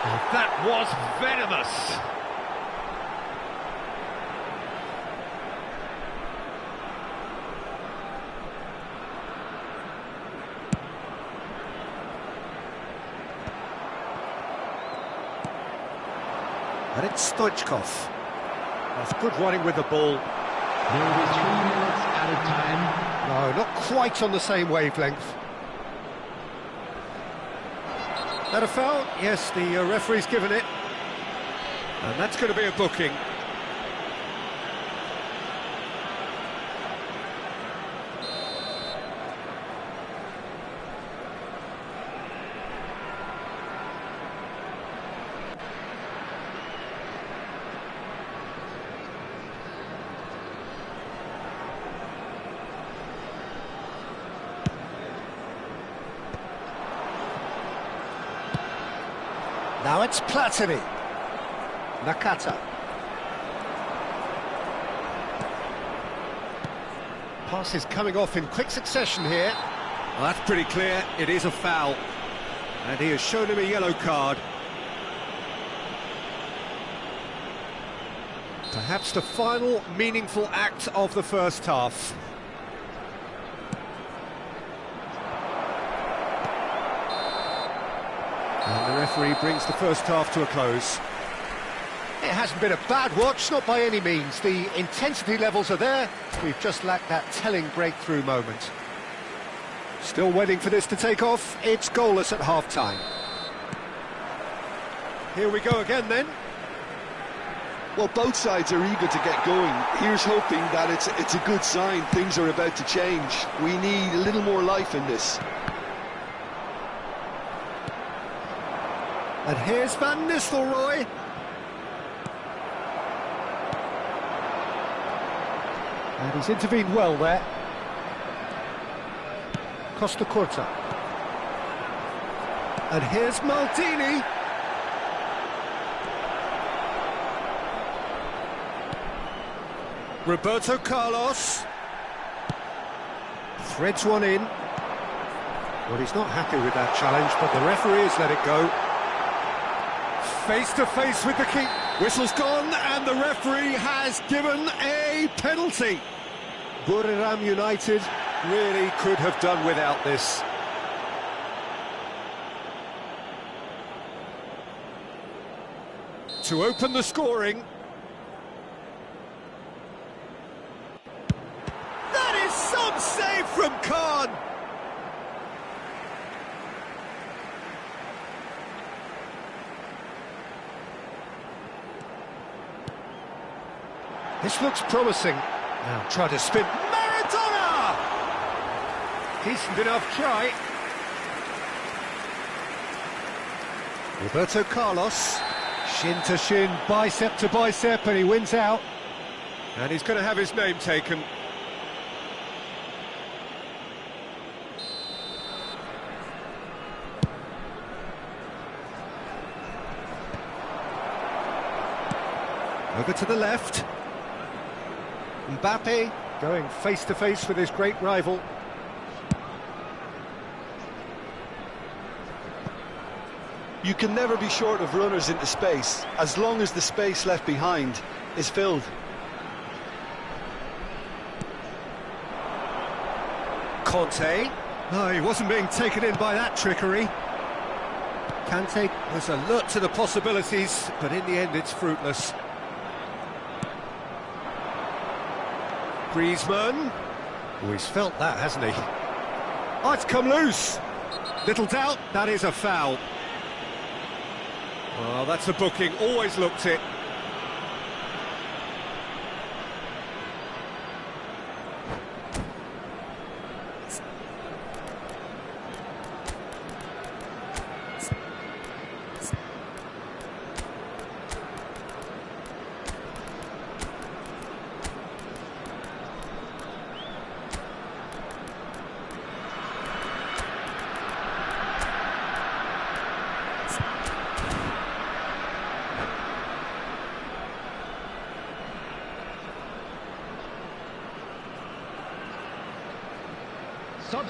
Oh, that was venomous. And it's Stoichkov. That's good running with the ball. There will be 3 minutes out of time. No, not quite on the same wavelength. That a foul? Yes, the referee's given it. And that's going to be a booking. Now it's Platini. Nakata. Pass is coming off in quick succession here. Well, that's pretty clear, it is a foul. And he has shown him a yellow card. Perhaps the final meaningful act of the first half. And the referee brings the first half to a close. It hasn't been a bad watch, not by any means. The intensity levels are there. We've just lacked that telling breakthrough moment. Still waiting for this to take off. It's goalless at half-time. Here we go again then. Well, both sides are eager to get going. Here's hoping that it's a good sign. Things are about to change. We need a little more life in this. And here's Van Nistelrooy. And he's intervened well there. Costa Curta. And here's Maldini. Roberto Carlos. Threads one in. Well, he's not happy with that challenge, but the referee has let it go. Face to face with the keeper. Whistle's gone, and the referee has given a penalty. Buriram United really could have done without this. To open the scoring. That is some save from Khan. This looks promising. Now try to spin. Maradona! Decent enough try. Roberto Carlos. Shin to shin, bicep to bicep, and he wins out. And he's going to have his name taken. Over to the left. Mbappe going face-to-face with his great rival. You can never be short of runners into space, as long as the space left behind is filled. Conte. No, he wasn't being taken in by that trickery. Kante was alert to the possibilities, but in the end it's fruitless. Griezmann. Oh, he's felt that, hasn't he? Oh, it's come loose. Little doubt, that is a foul. Well, that's a booking, always looked it.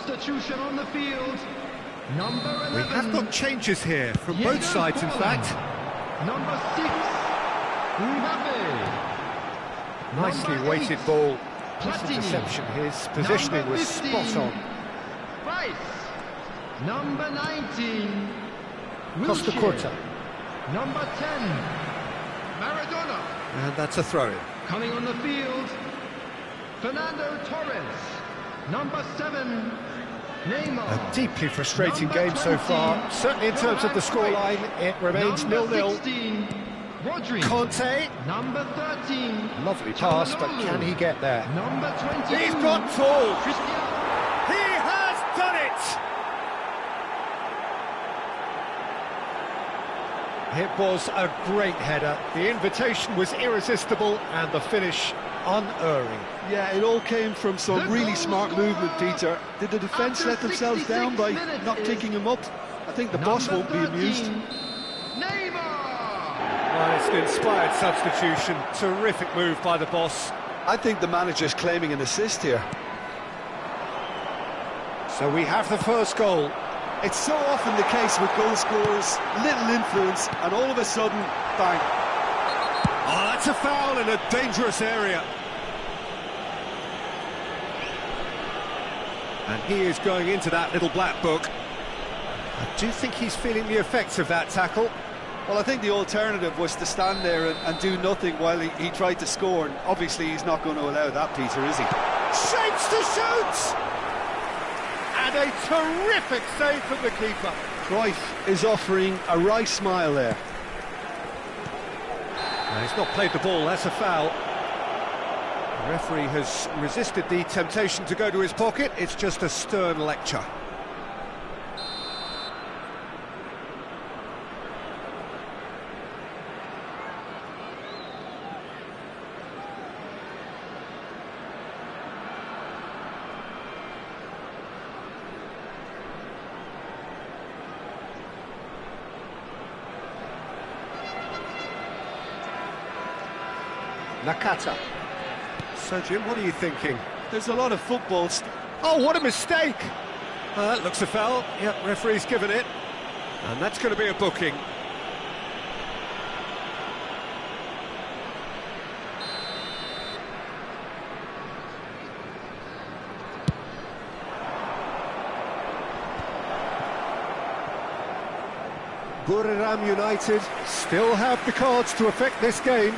Substitution on the field. Number 11. We have got changes here from both sides, in fact. Number 6. Mbappe. Nicely Number weighted 8. ball. This Platini. interception, his positioning Number was 15. spot on. Rice. Number 19. Costa Wilshere. Curta. Number 10. Maradona. And that's a throw-in. Coming on the field. Fernando Torres. Number 7. Neymar. A deeply frustrating Number game so 20, far. Certainly in terms of the scoreline, it remains Number 0-0. 16. Rodri. Conte. Number 13. Lovely pass, but can he get there? Number 22. He's got full. Cristiano. He has done it! It was a great header. The invitation was irresistible and the finish unerring. Yeah, it all came from some The really goal smart scorer. movement, Peter. Did the defence After let themselves down by 66 minutes not is kicking him up? I think the boss Number won't be amused. 13, Neymar. Well, it's an inspired substitution. Terrific move by the boss. I think the manager's claiming an assist here. So we have the first goal. It's so often the case with goal scorers, little influence, and all of a sudden, bang. Oh, that's a foul in a dangerous area. And he is going into that little black book. I do think he's feeling the effects of that tackle. Well, I think the alternative was to stand there and do nothing while he tried to score, and obviously he's not going to allow that, Peter, is he? Shapes to shoot! And a terrific save from the keeper. Cruyff is offering a wry smile there. He's not played the ball, that's a foul. The referee has resisted the temptation to go to his pocket. It's just a stern lecture. Nakata. So, Jim, what are you thinking? There's a lot of football. Oh, what a mistake! That looks a foul. Yep, referee's given it. And that's going to be a booking. Buriram United still have the cards to affect this game.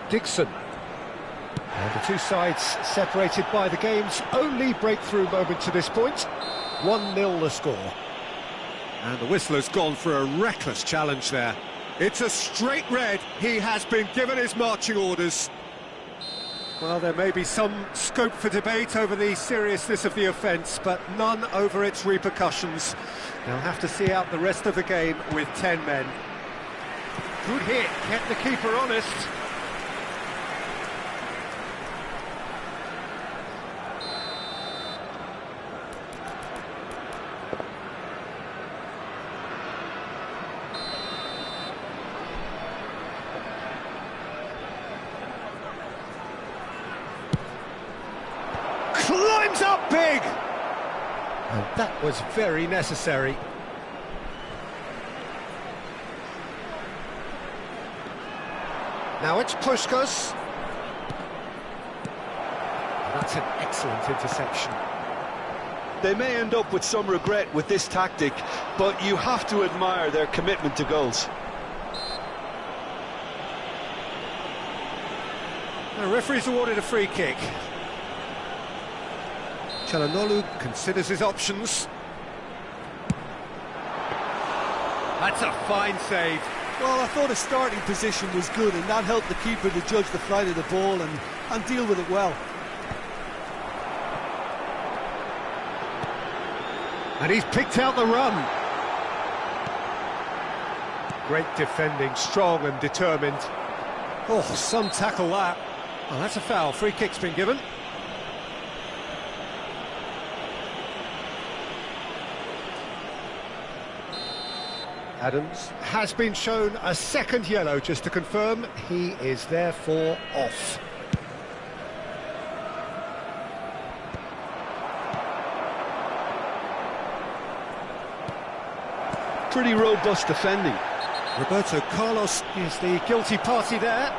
Dixon. And the two sides separated by the game's only breakthrough moment to this point. 1-0 the score. And the whistler's gone for a reckless challenge there. It's a straight red. He has been given his marching orders. Well, there may be some scope for debate over the seriousness of the offence, but none over its repercussions. They'll have to see out the rest of the game with 10 men. Good hit, kept the keeper honest. Climbs up big! And that was very necessary. Now it's Puskás. That's an excellent interception. They may end up with some regret with this tactic, but you have to admire their commitment to goals. The referee's awarded a free kick. Çalhanoğlu considers his options. That's a fine save. Well, I thought his starting position was good, and that helped the keeper to judge the flight of the ball and deal with it well. And he's picked out the run. Great defending, strong and determined. Oh, some tackle that. Well, that's a foul. Free kick's been given. Adams has been shown a second yellow, just to confirm. He is therefore off. Pretty robust defending. Roberto Carlos is the guilty party there.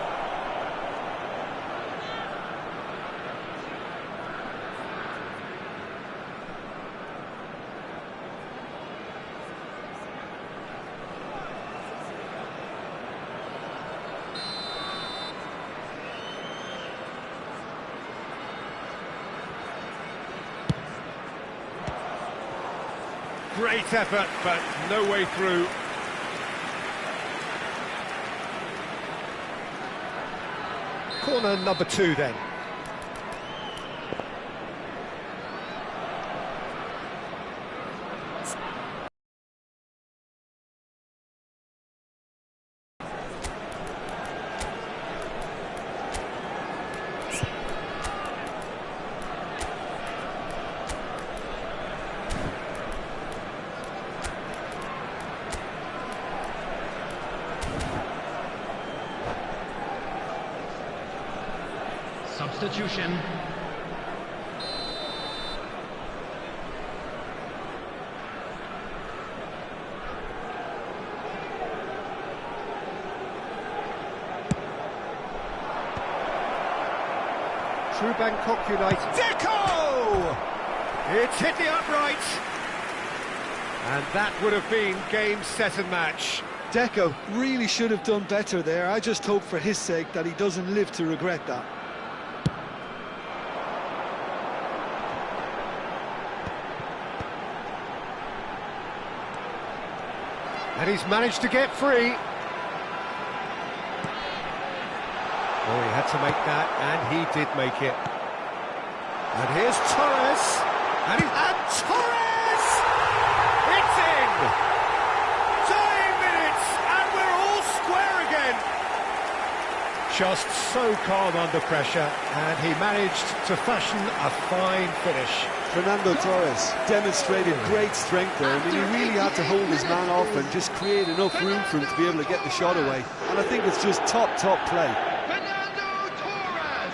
Great effort, but no way through. Corner number 2 then. Substitution. True Bangkok United. Deco! It's hit the upright. And that would have been game, set and match. Deco really should have done better there. I just hope for his sake that he doesn't live to regret that. And he's managed to get free. Oh, he had to make that, and he did make it. And here's Torres. And Torres! It's in! Dying minutes, and we're all square again. Just so calm under pressure, and he managed to fashion a fine finish. Fernando Torres demonstrated great strength there. I mean, he really had to hold his man off and just create enough room for him to be able to get the shot away. And I think it's just top play. Fernando Torres!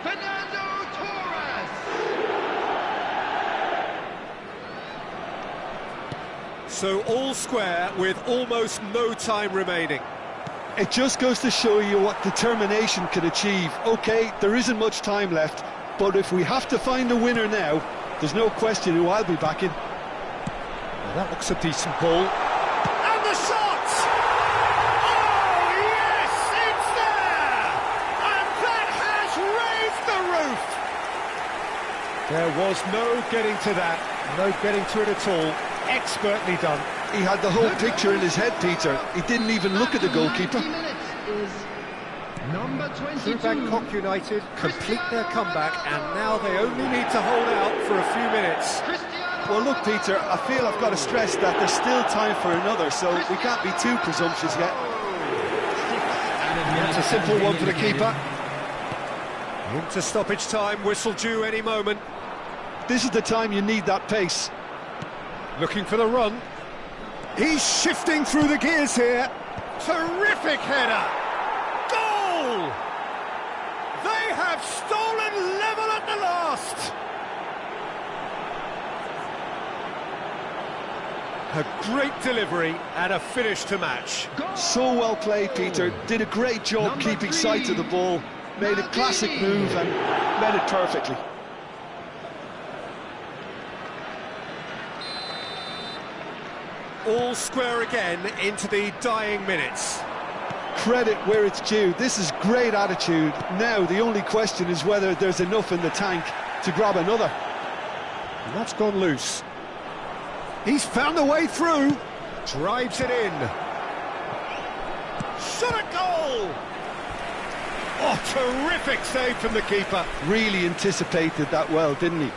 Fernando Torres! So all square with almost no time remaining. It just goes to show you what determination can achieve. OK, there isn't much time left, but if we have to find a winner now, there's no question who I'll be backing. Well, that looks a decent ball. And the shot! Oh, yes, it's there! And that has raised the roof! There was no getting to that, no getting to it at all. Expertly done. He had the whole picture in his head, Peter. He didn't even look at the goalkeeper. Number 22. Bangkok United complete their comeback, and now they only need to hold out for a few minutes. Well, look, Peter, I feel I've got to stress that there's still time for another, so we can't be too presumptuous yet. It's a simple one for the keeper. Into stoppage time, whistle due any moment. This is the time you need that pace. Looking for the run. He's shifting through the gears here. Terrific header. Goal! They have stolen level at the last. A great delivery and a finish to match. So well played, Peter. Did a great job keeping sight of the ball. Made a classic move and met it perfectly. All square again into the dying minutes. Credit where it's due. This is great attitude. Now the only question is whether there's enough in the tank to grab another. And that's gone loose. He's found a way through. Drives it in. Shot a goal! Oh, terrific save from the keeper. Really anticipated that well, didn't he?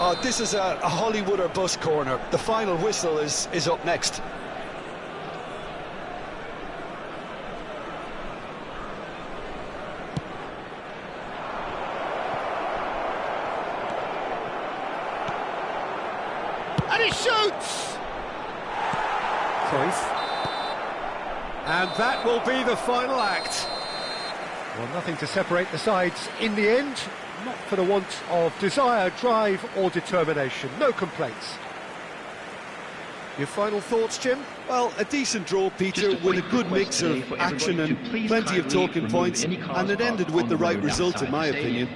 Oh, this is a Hollywood or bust corner. The final whistle is up next. And he shoots! Cruyff. And that will be the final act. Well, nothing to separate the sides in the end, not for the want of desire, drive or determination. No complaints. Your final thoughts, Jim? Well, a decent draw, Peter, with a good mix of action and plenty of talking points, and it ended with the right result, in my opinion.